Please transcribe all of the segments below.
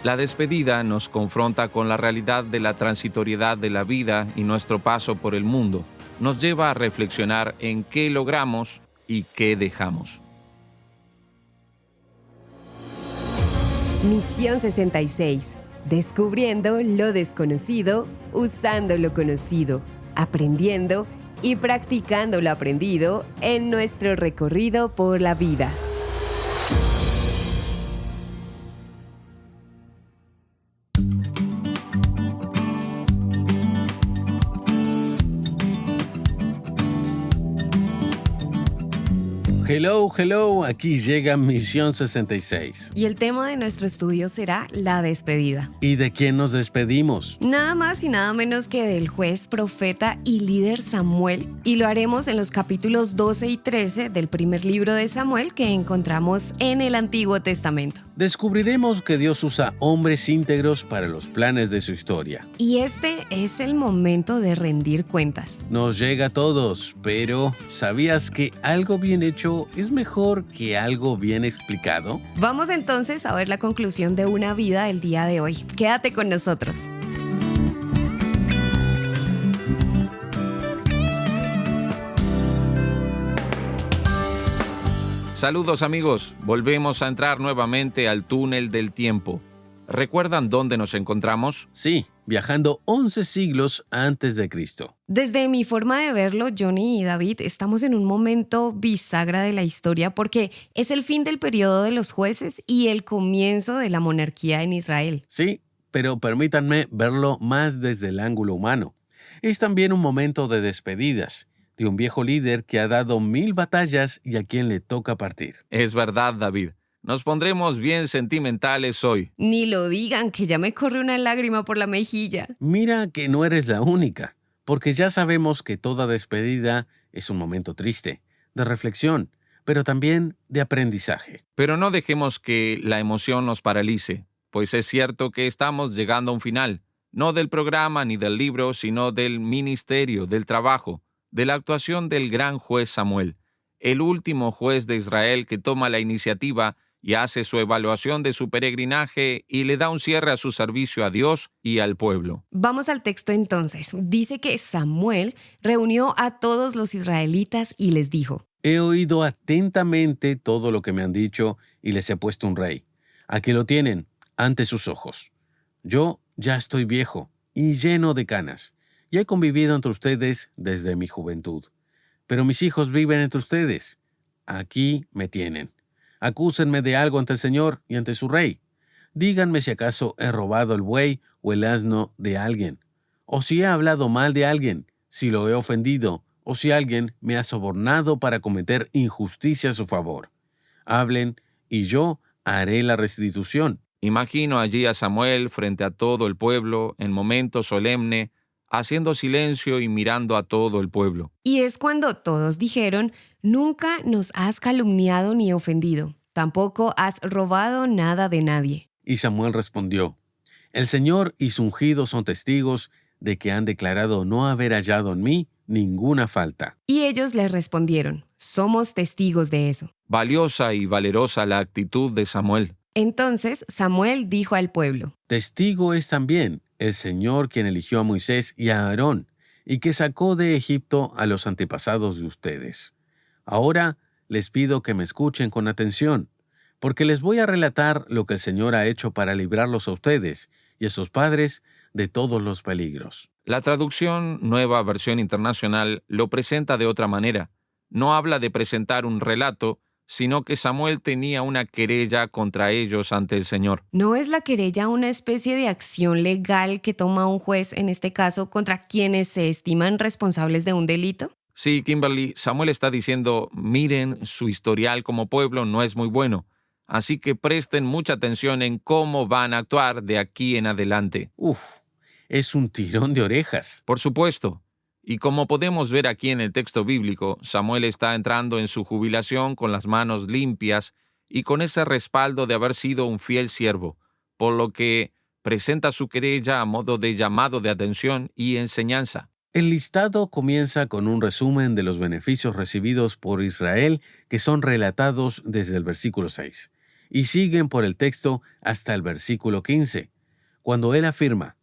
La despedida nos confronta con la realidad de la transitoriedad de la vida y nuestro paso por el mundo. Nos lleva a reflexionar en qué logramos y qué dejamos. Misión 66. Descubriendo lo desconocido, usando lo conocido, aprendiendo y practicando lo aprendido en nuestro recorrido por la vida. Hello, aquí llega Misión 66. Y el tema de nuestro estudio será la despedida. ¿Y de quién nos despedimos? Nada más y nada menos que del juez, profeta y líder Samuel. Y lo haremos en los capítulos 12 y 13 del primer libro de Samuel que encontramos en el Antiguo Testamento. Descubriremos que Dios usa hombres íntegros para los planes de su historia. Y este es el momento de rendir cuentas. Nos llega a todos, pero ¿sabías que algo bien hecho es mejor que algo bien explicado? Vamos entonces a ver la conclusión de una vida el día de hoy. Quédate con nosotros. Saludos amigos, volvemos a entrar nuevamente al túnel del tiempo. ¿Recuerdan dónde nos encontramos? Sí, viajando 11 siglos antes de Cristo. Desde mi forma de verlo, Johnny y David, estamos en un momento bisagra de la historia porque es el fin del periodo de los jueces y el comienzo de la monarquía en Israel. Sí, pero permítanme verlo más desde el ángulo humano. Es también un momento de despedidas, de un viejo líder que ha dado 1000 batallas y a quien le toca partir. Es verdad, David. Nos pondremos bien sentimentales hoy. Ni lo digan, que ya me corre una lágrima por la mejilla. Mira que no eres la única, porque ya sabemos que toda despedida es un momento triste, de reflexión, pero también de aprendizaje. Pero no dejemos que la emoción nos paralice, pues es cierto que estamos llegando a un final, no del programa ni del libro, sino del ministerio, del trabajo, de la actuación del gran juez Samuel, el último juez de Israel que toma la iniciativa y hace su evaluación de su peregrinaje y le da un cierre a su servicio a Dios y al pueblo. Vamos al texto entonces. Dice que Samuel reunió a todos los israelitas y les dijo: He oído atentamente todo lo que me han dicho y les he puesto un rey. Aquí lo tienen, ante sus ojos. Yo ya estoy viejo y lleno de canas, y he convivido entre ustedes desde mi juventud. Pero mis hijos viven entre ustedes. Aquí me tienen. Acúsenme de algo ante el Señor y ante su rey. Díganme si acaso he robado el buey o el asno de alguien, o si he hablado mal de alguien, si lo he ofendido, o si alguien me ha sobornado para cometer injusticia a su favor. Hablen y yo haré la restitución. Imagino allí a Samuel frente a todo el pueblo, en momento solemne, haciendo silencio y mirando a todo el pueblo. Y es cuando todos dijeron: nunca nos has calumniado ni ofendido, tampoco has robado nada de nadie. Y Samuel respondió: El Señor y su ungido son testigos de que han declarado no haber hallado en mí ninguna falta. Y ellos le respondieron: somos testigos de eso. Valiosa y valerosa la actitud de Samuel. Entonces Samuel dijo al pueblo: Testigo es también el Señor quien eligió a Moisés y a Aarón, y que sacó de Egipto a los antepasados de ustedes. Ahora les pido que me escuchen con atención, porque les voy a relatar lo que el Señor ha hecho para librarlos a ustedes y a sus padres de todos los peligros. La traducción Nueva Versión Internacional lo presenta de otra manera. No habla de presentar un relato, sino que Samuel tenía una querella contra ellos ante el Señor. ¿No es la querella una especie de acción legal que toma un juez, en este caso, contra quienes se estiman responsables de un delito? Sí, Kimberly, Samuel está diciendo, miren, su historial como pueblo no es muy bueno, así que presten mucha atención en cómo van a actuar de aquí en adelante. Es un tirón de orejas. Por supuesto. Y como podemos ver aquí en el texto bíblico, Samuel está entrando en su jubilación con las manos limpias y con ese respaldo de haber sido un fiel siervo, por lo que presenta su querella a modo de llamado de atención y enseñanza. El listado comienza con un resumen de los beneficios recibidos por Israel que son relatados desde el versículo 6. Y siguen por el texto hasta el versículo 15, cuando él afirma: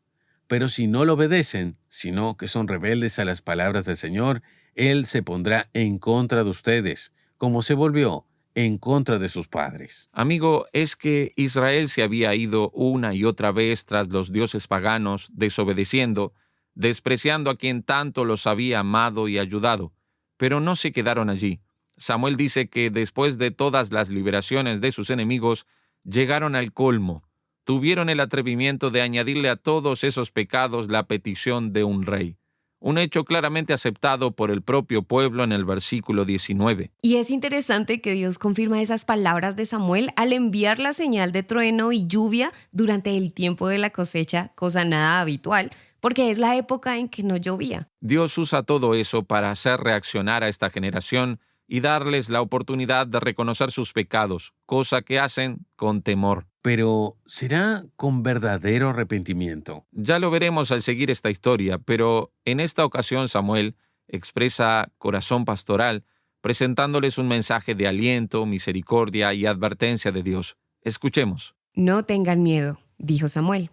pero si no lo obedecen, sino que son rebeldes a las palabras del Señor, Él se pondrá en contra de ustedes, como se volvió en contra de sus padres. Amigo, es que Israel se había ido una y otra vez tras los dioses paganos, desobedeciendo, despreciando a quien tanto los había amado y ayudado. Pero no se quedaron allí. Samuel dice que después de todas las liberaciones de sus enemigos, llegaron al colmo. Tuvieron el atrevimiento de añadirle a todos esos pecados la petición de un rey. Un hecho claramente aceptado por el propio pueblo en el versículo 19. Y es interesante que Dios confirma esas palabras de Samuel al enviar la señal de trueno y lluvia durante el tiempo de la cosecha, cosa nada habitual, porque es la época en que no llovía. Dios usa todo eso para hacer reaccionar a esta generación y darles la oportunidad de reconocer sus pecados, cosa que hacen con temor. Pero ¿será con verdadero arrepentimiento? Ya lo veremos al seguir esta historia, pero en esta ocasión Samuel expresa corazón pastoral, presentándoles un mensaje de aliento, misericordia y advertencia de Dios. Escuchemos. No tengan miedo, dijo Samuel.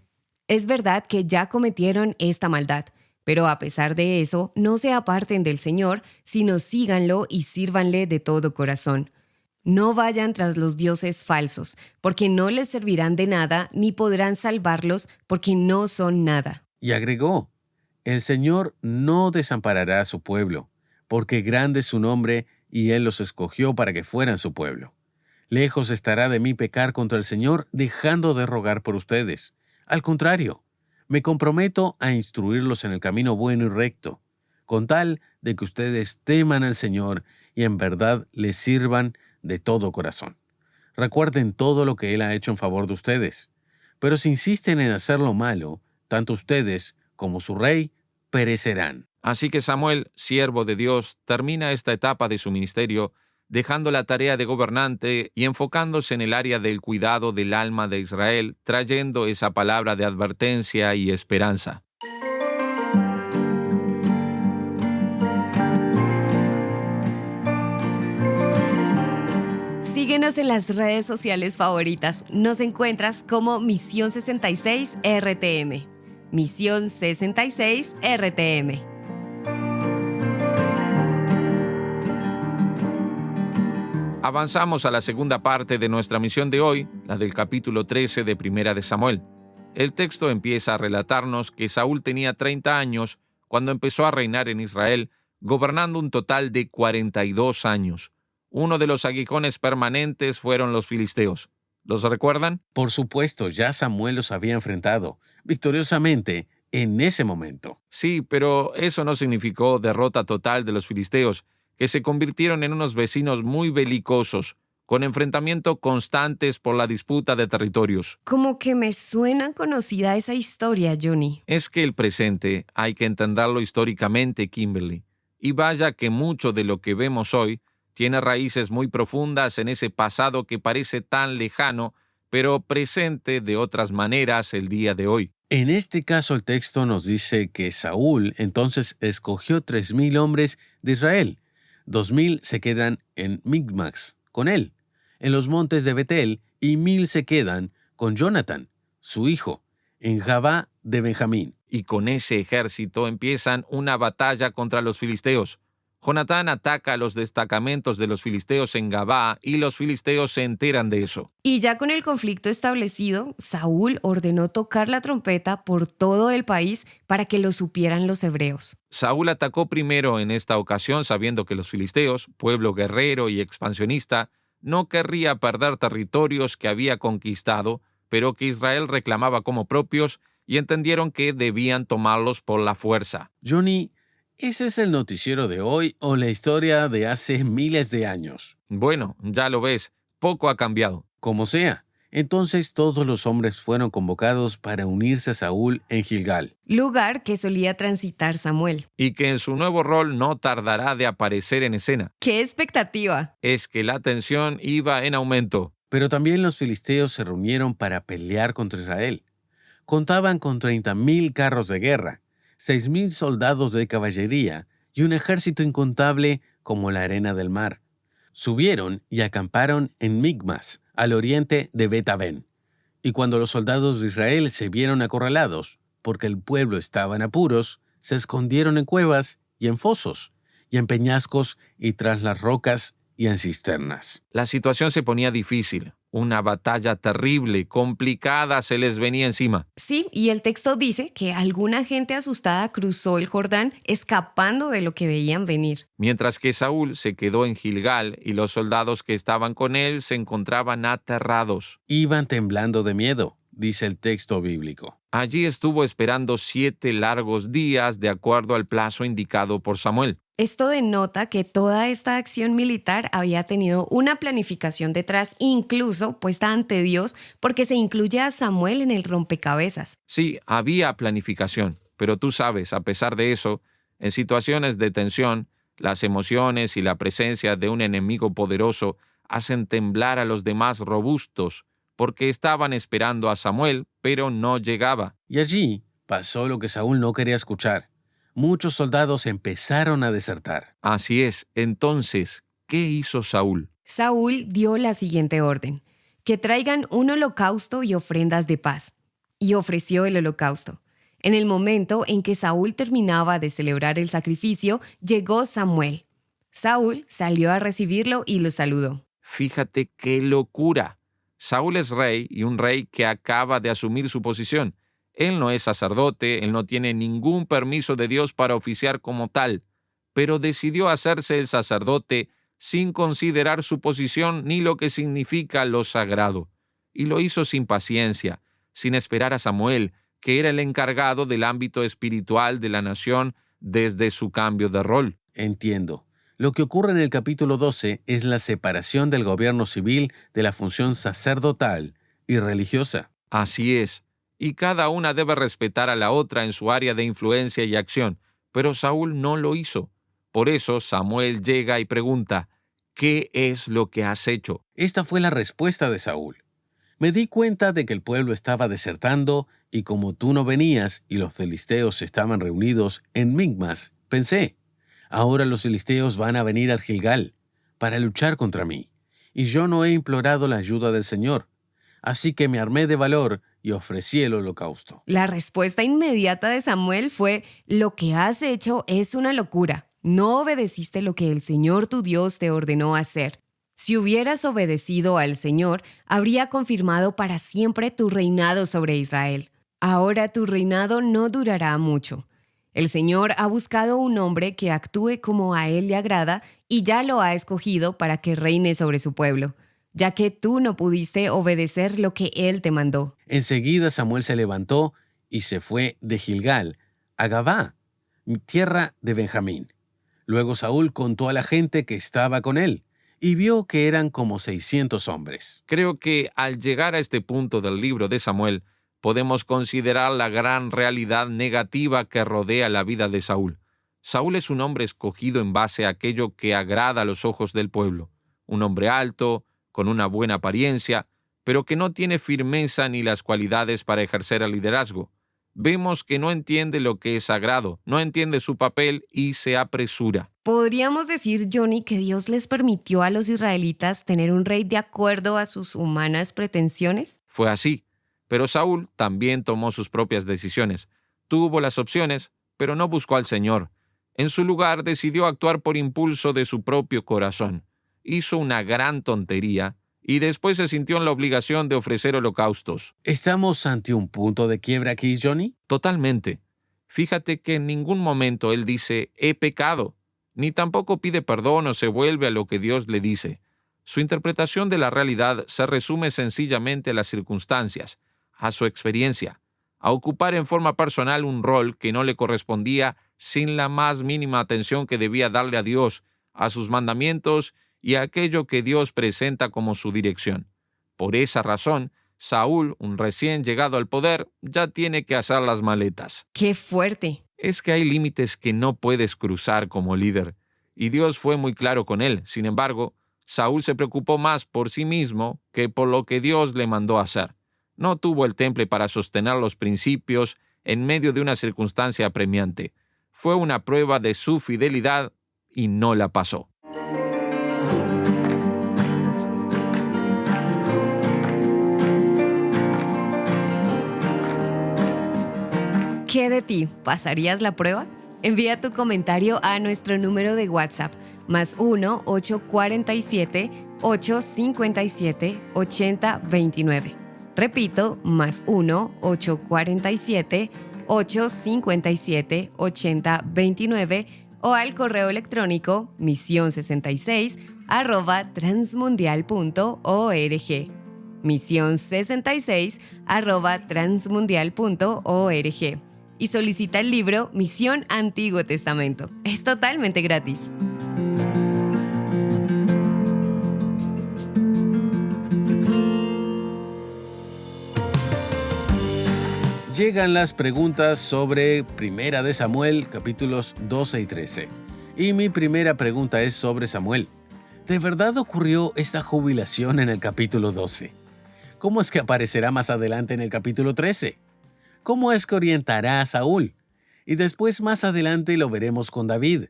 Es verdad que ya cometieron esta maldad, pero a pesar de eso, no se aparten del Señor, sino síganlo y sírvanle de todo corazón. No vayan tras los dioses falsos, porque no les servirán de nada, ni podrán salvarlos, porque no son nada. Y agregó: el Señor no desamparará a su pueblo, porque grande es su nombre y Él los escogió para que fueran su pueblo. Lejos estará de mí pecar contra el Señor, dejando de rogar por ustedes. Al contrario, me comprometo a instruirlos en el camino bueno y recto, con tal de que ustedes teman al Señor y en verdad le sirvan de todo corazón. Recuerden todo lo que Él ha hecho en favor de ustedes. Pero si insisten en hacer lo malo, tanto ustedes como su rey perecerán. Así que Samuel, siervo de Dios, termina esta etapa de su ministerio dejando la tarea de gobernante y enfocándose en el área del cuidado del alma de Israel, trayendo esa palabra de advertencia y esperanza. Síguenos en las redes sociales favoritas. Nos encuentras como Misión 66 RTM. Misión 66 RTM. Avanzamos a la segunda parte de nuestra misión de hoy, la del capítulo 13 de Primera de Samuel. El texto empieza a relatarnos que Saúl tenía 30 años cuando empezó a reinar en Israel, gobernando un total de 42 años. Uno de los aguijones permanentes fueron los filisteos. ¿Los recuerdan? Por supuesto, ya Samuel los había enfrentado victoriosamente en ese momento. Sí, pero eso no significó derrota total de los filisteos, que se convirtieron en unos vecinos muy belicosos, con enfrentamientos constantes por la disputa de territorios. Como que me suena conocida esa historia, Johnny. Es que el presente hay que entenderlo históricamente, Kimberly. Y vaya que mucho de lo que vemos hoy tiene raíces muy profundas en ese pasado que parece tan lejano, pero presente de otras maneras el día de hoy. En este caso, el texto nos dice que Saúl entonces escogió 3,000 hombres de Israel. 2,000 se quedan en Micmax con él, en los montes de Betel, y 1,000 se quedan con Jonathan, su hijo, en Gabá de Benjamín. Y con ese ejército empiezan una batalla contra los filisteos. Jonatán ataca a los destacamentos de los filisteos en Gabá y los filisteos se enteran de eso. Y ya con el conflicto establecido, Saúl ordenó tocar la trompeta por todo el país para que lo supieran los hebreos. Saúl atacó primero en esta ocasión sabiendo que los filisteos, pueblo guerrero y expansionista, no querría perder territorios que había conquistado, pero que Israel reclamaba como propios y entendieron que debían tomarlos por la fuerza. Johnny, ¿ese es el noticiero de hoy o la historia de hace miles de años? Bueno, ya lo ves, poco ha cambiado. Como sea, entonces todos los hombres fueron convocados para unirse a Saúl en Gilgal, Lugar que solía transitar Samuel. Y que en su nuevo rol no tardará de aparecer en escena. ¡Qué expectativa! Es que la tensión iba en aumento. Pero también los filisteos se reunieron para pelear contra Israel. Contaban con 30,000 carros de guerra, 6,000 soldados de caballería y un ejército incontable como la arena del mar. Subieron y acamparon en Micmas, al oriente de Bet-Aven. Y cuando los soldados de Israel se vieron acorralados, porque el pueblo estaba en apuros, se escondieron en cuevas y en fosos, y en peñascos y tras las rocas y en cisternas. La situación se ponía difícil. Una batalla terrible, complicada, se les venía encima. Sí, y el texto dice que alguna gente asustada cruzó el Jordán escapando de lo que veían venir. Mientras que Saúl se quedó en Gilgal y los soldados que estaban con él se encontraban aterrados. Iban temblando de miedo, dice el texto bíblico. Allí estuvo esperando 7 largos días de acuerdo al plazo indicado por Samuel. Esto denota que toda esta acción militar había tenido una planificación detrás, incluso puesta ante Dios, porque se incluye a Samuel en el rompecabezas. Sí, había planificación, pero tú sabes, a pesar de eso, en situaciones de tensión, las emociones y la presencia de un enemigo poderoso hacen temblar a los demás robustos, porque estaban esperando a Samuel, pero no llegaba. Y allí pasó lo que Saúl no quería escuchar. Muchos soldados empezaron a desertar. Así es. Entonces, ¿qué hizo Saúl? Saúl dio la siguiente orden: que traigan un holocausto y ofrendas de paz. Y ofreció el holocausto. En el momento en que Saúl terminaba de celebrar el sacrificio, llegó Samuel. Saúl salió a recibirlo y lo saludó. Fíjate qué locura. Saúl es rey y un rey que acaba de asumir su posición. Él no es sacerdote, él no tiene ningún permiso de Dios para oficiar como tal, pero decidió hacerse el sacerdote sin considerar su posición ni lo que significa lo sagrado. Y lo hizo sin paciencia, sin esperar a Samuel, que era el encargado del ámbito espiritual de la nación desde su cambio de rol. Entiendo. Lo que ocurre en el capítulo 12 es la separación del gobierno civil de la función sacerdotal y religiosa. Así es. Y cada una debe respetar a la otra en su área de influencia y acción, pero Saúl no lo hizo. Por eso Samuel llega y pregunta, ¿qué es lo que has hecho? Esta fue la respuesta de Saúl. Me di cuenta de que el pueblo estaba desertando y como tú no venías y los filisteos estaban reunidos en Migmas, pensé, ahora los filisteos van a venir al Gilgal para luchar contra mí, y yo no he implorado la ayuda del Señor. Así que me armé de valor y ofrecí el holocausto. La respuesta inmediata de Samuel fue: lo que has hecho es una locura. No obedeciste lo que el Señor tu Dios te ordenó hacer. Si hubieras obedecido al Señor, habría confirmado para siempre tu reinado sobre Israel. Ahora tu reinado no durará mucho. El Señor ha buscado un hombre que actúe como a él le agrada y ya lo ha escogido para que reine sobre su pueblo, ya que tú no pudiste obedecer lo que él te mandó. Enseguida Samuel se levantó y se fue de Gilgal a Gabá, tierra de Benjamín. Luego Saúl contó a la gente que estaba con él y vio que eran como 600 hombres. Creo que al llegar a este punto del libro de Samuel, podemos considerar la gran realidad negativa que rodea la vida de Saúl. Saúl es un hombre escogido en base a aquello que agrada a los ojos del pueblo. Un hombre alto, con una buena apariencia, pero que no tiene firmeza ni las cualidades para ejercer el liderazgo. Vemos que no entiende lo que es sagrado, no entiende su papel y se apresura. ¿Podríamos decir, Johnny, que Dios les permitió a los israelitas tener un rey de acuerdo a sus humanas pretensiones? Fue así, pero Saúl también tomó sus propias decisiones. Tuvo las opciones, pero no buscó al Señor. En su lugar decidió actuar por impulso de su propio corazón. Hizo una gran tontería y después se sintió en la obligación de ofrecer holocaustos. ¿Estamos ante un punto de quiebra aquí, Johnny? Totalmente. Fíjate que en ningún momento él dice, he pecado, ni tampoco pide perdón o se vuelve a lo que Dios le dice. Su interpretación de la realidad se resume sencillamente a las circunstancias, a su experiencia, a ocupar en forma personal un rol que no le correspondía sin la más mínima atención que debía darle a Dios, a sus mandamientos y a aquello que Dios presenta como su dirección. Por esa razón, Saúl, un recién llegado al poder, ya tiene que hacer las maletas. ¡Qué fuerte! Es que hay límites que no puedes cruzar como líder, y Dios fue muy claro con él. Sin embargo, Saúl se preocupó más por sí mismo que por lo que Dios le mandó hacer. No tuvo el temple para sostener los principios en medio de una circunstancia apremiante. Fue una prueba de su fidelidad y no la pasó. ¿Qué de ti? ¿Pasarías la prueba? Envía tu comentario a nuestro número de WhatsApp, +1 847 857 8029. Repito, +1 847 857 8029 o al correo electrónico misión66@transmundial.org. misión66@transmundial.org. Y solicita el libro Misión Antiguo Testamento. Es totalmente gratis. Llegan las preguntas sobre Primera de Samuel, capítulos 12 y 13. Y mi primera pregunta es sobre Samuel. ¿De verdad ocurrió esta jubilación en el capítulo 12? ¿Cómo es que aparecerá más adelante en el capítulo 13? ¿Cómo es que orientará a Saúl? Y después más adelante lo veremos con David.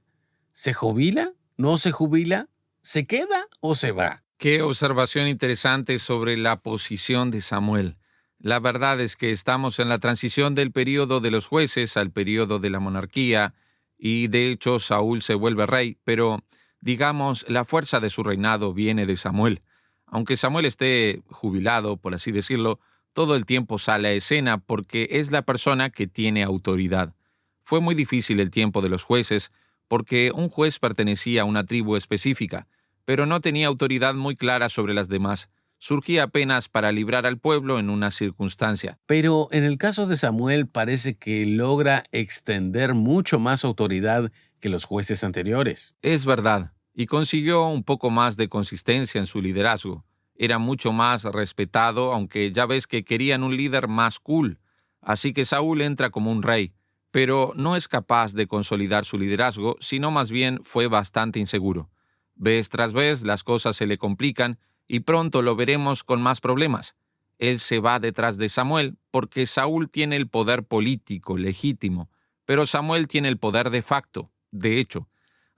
¿Se jubila? ¿No se jubila? ¿Se queda o se va? Qué observación interesante sobre la posición de Samuel. La verdad es que estamos en la transición del período de los jueces al período de la monarquía, y de hecho Saúl se vuelve rey, pero digamos, la fuerza de su reinado viene de Samuel. Aunque Samuel esté jubilado, por así decirlo, todo el tiempo sale a escena porque es la persona que tiene autoridad. Fue muy difícil el tiempo de los jueces porque un juez pertenecía a una tribu específica, pero no tenía autoridad muy clara sobre las demás. Surgía apenas para librar al pueblo en una circunstancia. Pero en el caso de Samuel parece que logra extender mucho más autoridad que los jueces anteriores. Es verdad, y consiguió un poco más de consistencia en su liderazgo. Era mucho más respetado, aunque ya ves que querían un líder más cool. Así que Saúl entra como un rey, pero no es capaz de consolidar su liderazgo, sino más bien fue bastante inseguro. Vez tras vez las cosas se le complican y pronto lo veremos con más problemas. Él se va detrás de Samuel porque Saúl tiene el poder político legítimo, pero Samuel tiene el poder de facto, de hecho.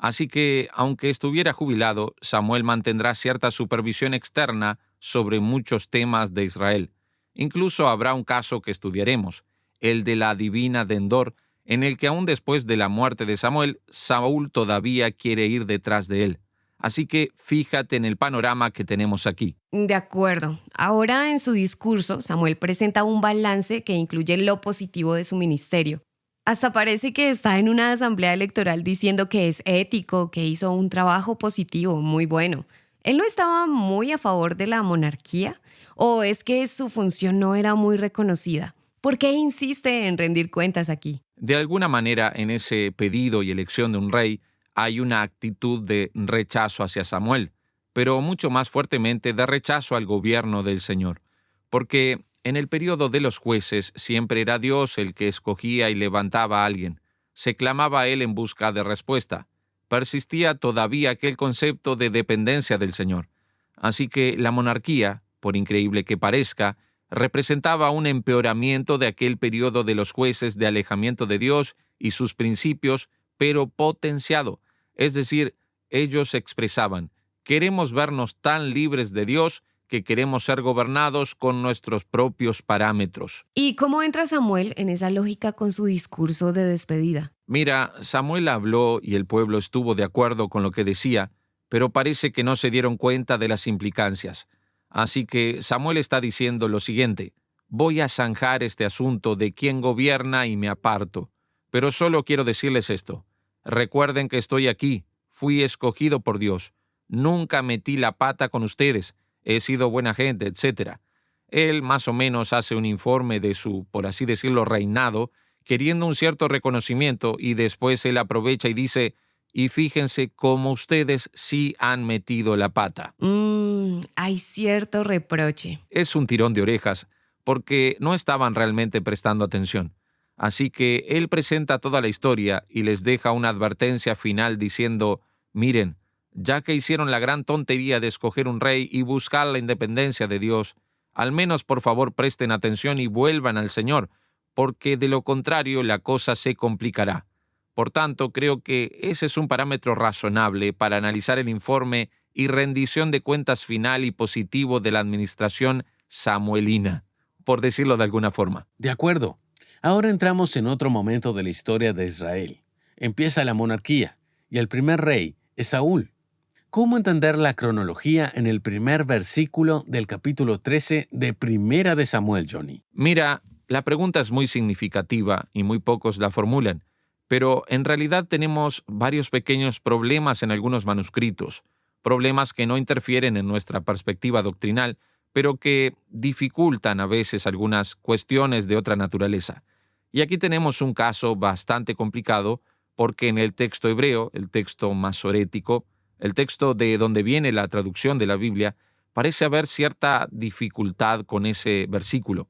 Así que, aunque estuviera jubilado, Samuel mantendrá cierta supervisión externa sobre muchos temas de Israel. Incluso habrá un caso que estudiaremos, el de la divina de Endor, en el que aún después de la muerte de Samuel, Saúl todavía quiere ir detrás de él. Así que fíjate en el panorama que tenemos aquí. De acuerdo. Ahora en su discurso, Samuel presenta un balance que incluye lo positivo de su ministerio. Hasta parece que está en una asamblea electoral diciendo que es ético, que hizo un trabajo positivo, muy bueno. ¿Él no estaba muy a favor de la monarquía? ¿O es que su función no era muy reconocida? ¿Por qué insiste en rendir cuentas aquí? De alguna manera, en ese pedido y elección de un rey, hay una actitud de rechazo hacia Samuel, pero mucho más fuertemente de rechazo al gobierno del Señor. Porque en el período de los jueces siempre era Dios el que escogía y levantaba a alguien. Se clamaba a él en busca de respuesta. Persistía todavía aquel concepto de dependencia del Señor. Así que la monarquía, por increíble que parezca, representaba un empeoramiento de aquel período de los jueces de alejamiento de Dios y sus principios, pero potenciado. Es decir, ellos expresaban, queremos vernos tan libres de Dios que queremos ser gobernados con nuestros propios parámetros. ¿Y cómo entra Samuel en esa lógica con su discurso de despedida? Mira, Samuel habló y el pueblo estuvo de acuerdo con lo que decía, pero parece que no se dieron cuenta de las implicancias. Así que Samuel está diciendo lo siguiente: voy a zanjar este asunto de quién gobierna y me aparto. Pero solo quiero decirles esto. Recuerden que estoy aquí, fui escogido por Dios. Nunca metí la pata con ustedes, he sido buena gente, etc. Él más o menos hace un informe de su, por así decirlo, reinado, queriendo un cierto reconocimiento, y después él aprovecha y dice, y fíjense cómo ustedes sí han metido la pata. Hay cierto reproche. Es un tirón de orejas, porque no estaban realmente prestando atención. Así que él presenta toda la historia y les deja una advertencia final diciendo, miren, ya que hicieron la gran tontería de escoger un rey y buscar la independencia de Dios, al menos por favor presten atención y vuelvan al Señor, porque de lo contrario la cosa se complicará. Por tanto, creo que ese es un parámetro razonable para analizar el informe y rendición de cuentas final y positivo de la administración samuelina, por decirlo de alguna forma. De acuerdo. Ahora entramos en otro momento de la historia de Israel. Empieza la monarquía, y el primer rey es Saúl. ¿Cómo entender la cronología en el primer versículo del capítulo 13 de Primera de Samuel, Johnny? Mira, la pregunta es muy significativa y muy pocos la formulan, pero en realidad tenemos varios pequeños problemas en algunos manuscritos, problemas que no interfieren en nuestra perspectiva doctrinal, pero que dificultan a veces algunas cuestiones de otra naturaleza. Y aquí tenemos un caso bastante complicado porque en el texto hebreo, el texto masorético, el texto de donde viene la traducción de la Biblia, parece haber cierta dificultad con ese versículo.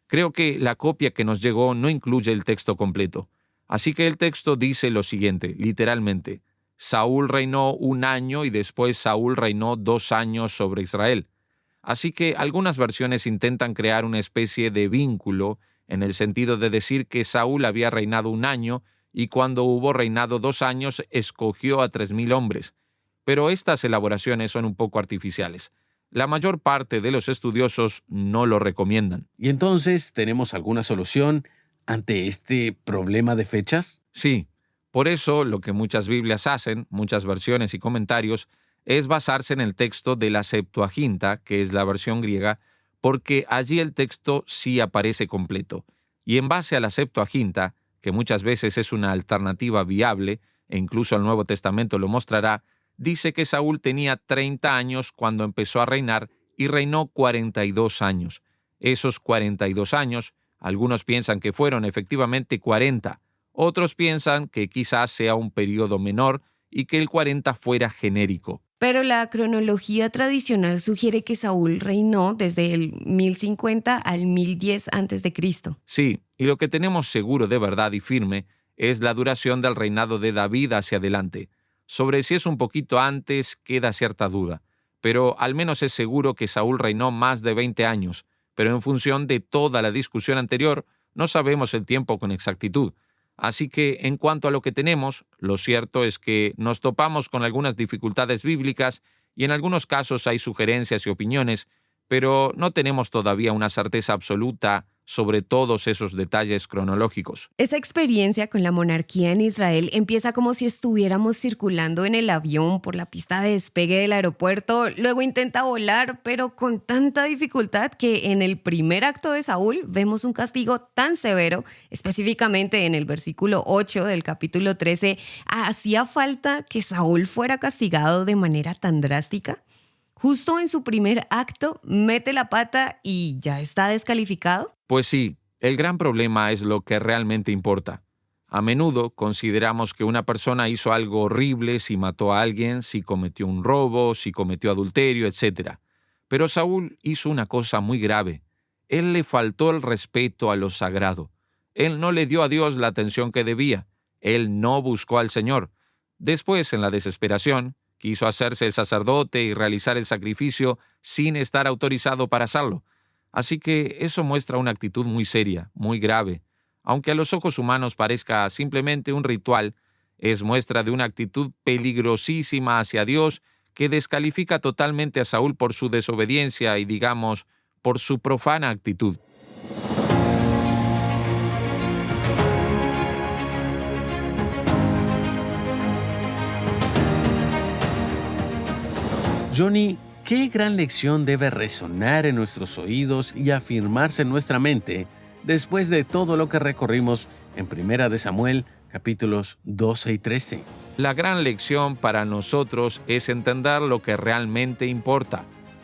Creo que la copia que nos llegó no incluye el texto completo. Así que el texto dice lo siguiente, literalmente: Saúl reinó 1 año y después Saúl reinó 2 años sobre Israel. Así que algunas versiones intentan crear una especie de vínculo en el sentido de decir que Saúl había reinado 1 año y cuando hubo reinado 2 años escogió a 3,000 hombres. Pero estas elaboraciones son un poco artificiales. La mayor parte de los estudiosos no lo recomiendan. ¿Y entonces tenemos alguna solución ante este problema de fechas? Sí, por eso lo que muchas Biblias hacen, muchas versiones y comentarios, es basarse en el texto de la Septuaginta, que es la versión griega, porque allí el texto sí aparece completo. Y en base a la Septuaginta, que muchas veces es una alternativa viable, e incluso el Nuevo Testamento lo mostrará, dice que Saúl tenía 30 años cuando empezó a reinar y reinó 42 años. Esos 42 años, algunos piensan que fueron efectivamente 40, otros piensan que quizás sea un periodo menor y que el 40 fuera genérico. Pero la cronología tradicional sugiere que Saúl reinó desde el 1050 al 1010 a.C. Sí, y lo que tenemos seguro de verdad y firme es la duración del reinado de David hacia adelante. Sobre si es un poquito antes queda cierta duda, pero al menos es seguro que Saúl reinó más de 20 años, pero en función de toda la discusión anterior, no sabemos el tiempo con exactitud. Así que, en cuanto a lo que tenemos, lo cierto es que nos topamos con algunas dificultades bíblicas y en algunos casos hay sugerencias y opiniones, pero no tenemos todavía una certeza absoluta sobre todos esos detalles cronológicos. Esa experiencia con la monarquía en Israel empieza como si estuviéramos circulando en el avión por la pista de despegue del aeropuerto, luego intenta volar, pero con tanta dificultad que en el primer acto de Saúl vemos un castigo tan severo, específicamente en el versículo 8 del capítulo 13, ¿hacía falta que Saúl fuera castigado de manera tan drástica? Justo en su primer acto, mete la pata y ya está descalificado. Pues sí, el gran problema es lo que realmente importa. A menudo consideramos que una persona hizo algo horrible si mató a alguien, si cometió un robo, si cometió adulterio, etc. Pero Saúl hizo una cosa muy grave. Él le faltó el respeto a lo sagrado. Él no le dio a Dios la atención que debía. Él no buscó al Señor. Después, en la desesperación, quiso hacerse el sacerdote y realizar el sacrificio sin estar autorizado para hacerlo. Así que eso muestra una actitud muy seria, muy grave. Aunque a los ojos humanos parezca simplemente un ritual, es muestra de una actitud peligrosísima hacia Dios que descalifica totalmente a Saúl por su desobediencia y, digamos, por su profana actitud. Johnny, ¿qué gran lección debe resonar en nuestros oídos y afirmarse en nuestra mente después de todo lo que recorrimos en Primera de Samuel, capítulos 12 y 13? La gran lección para nosotros es entender lo que realmente importa.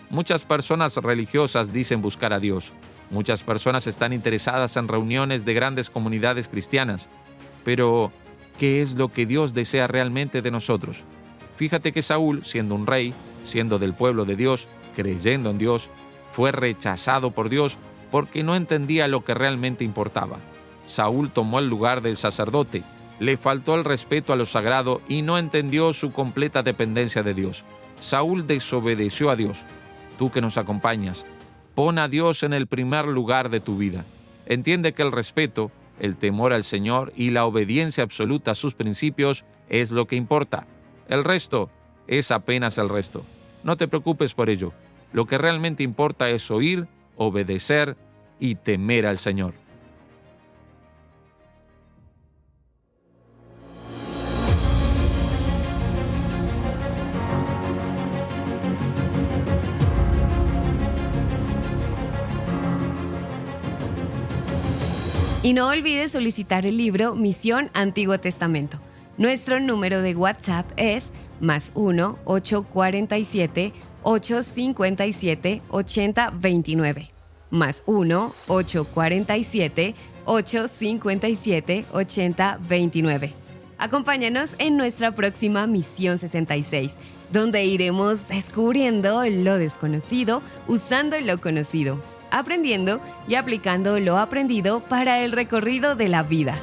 Muchas personas religiosas dicen buscar a Dios. Muchas personas están interesadas en reuniones de grandes comunidades cristianas. Pero, ¿qué es lo que Dios desea realmente de nosotros? Fíjate que Saúl, siendo un rey, siendo del pueblo de Dios, creyendo en Dios, fue rechazado por Dios porque no entendía lo que realmente importaba. Saúl tomó el lugar del sacerdote, le faltó el respeto a lo sagrado y no entendió su completa dependencia de Dios. Saúl desobedeció a Dios. Tú que nos acompañas, pon a Dios en el primer lugar de tu vida. Entiende que el respeto, el temor al Señor y la obediencia absoluta a sus principios es lo que importa. El resto es apenas el resto. No te preocupes por ello. Lo que realmente importa es oír, obedecer y temer al Señor. Y no olvides solicitar el libro Misión Antiguo Testamento. Nuestro número de WhatsApp es +1 847 857 8029. +1 847 857 8029. Acompáñanos en nuestra próxima Misión 66, donde iremos descubriendo lo desconocido usando lo conocido, aprendiendo y aplicando lo aprendido para el recorrido de la vida.